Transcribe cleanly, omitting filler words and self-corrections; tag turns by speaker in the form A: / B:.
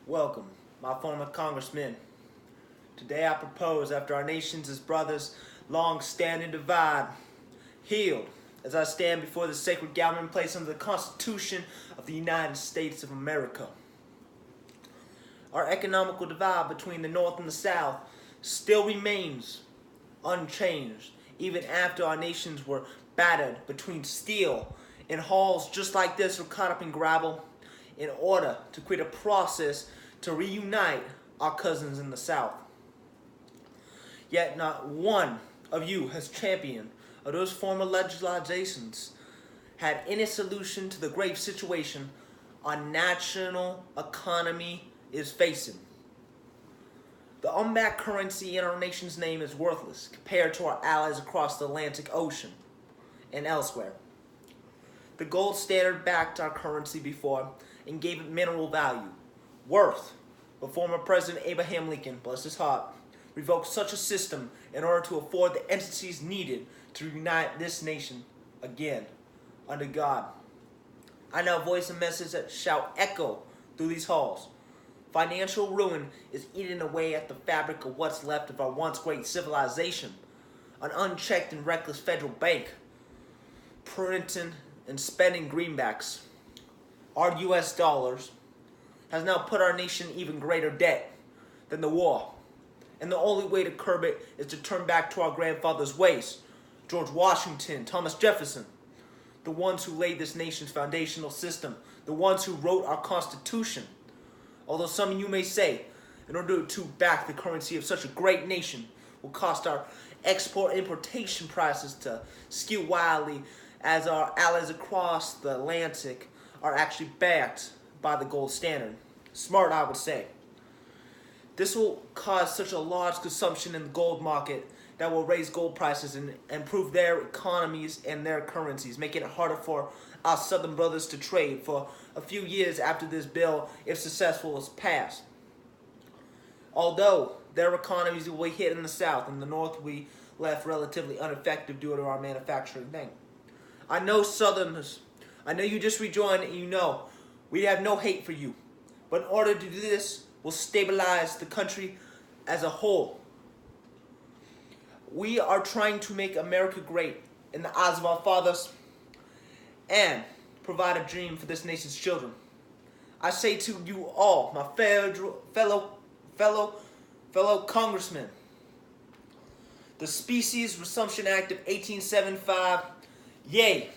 A: Welcome, my former congressman. Today I propose, after our nation's as brothers, long-standing divide, healed, as I stand before the sacred gathering place under the Constitution of the United States of America. Our economical divide between the North and the South still remains unchanged, even after our nations were battered between steel and halls just like this were caught up in gravel in order to create a process to reunite our cousins in the South. Yet not one of you has championed of those former legislations had any solution to the grave situation our national economy is facing. The unbacked currency in our nation's name is worthless compared to our allies across the Atlantic Ocean and elsewhere. The gold standard backed our currency before and gave it mineral value, worth, but former President Abraham Lincoln, bless his heart, revoked such a system in order to afford the entities needed to unite this nation again under God. I now voice a message that shall echo through these halls. Financial ruin is eating away at the fabric of what's left of our once great civilization. An unchecked and reckless federal bank, printing and spending greenbacks, our US dollars, has now put our nation in even greater debt than the war. And the only way to curb it is to turn back to our grandfathers' ways. George Washington, Thomas Jefferson, the ones who laid this nation's foundational system, the ones who wrote our Constitution. Although some of you may say, in order to back the currency of such a great nation will cost our export-importation prices to skew wildly, as our allies across the Atlantic are actually backed by the gold standard. Smart, I would say. This will cause such a large consumption in the gold market that will raise gold prices and improve their economies and their currencies, making it harder for our southern brothers to trade for a few years after this bill, if successful, is passed. Although their economies will be hit in the South, and the North will be left relatively unaffected due to our manufacturing thing. I know Southerners, I know you just rejoined and you know we have no hate for you. But in order to do this, we'll stabilize the country as a whole. We are trying to make America great in the eyes of our fathers and provide a dream for this nation's children. I say to you all, my fellow congressmen, the Specie Resumption Act of 1875, yay!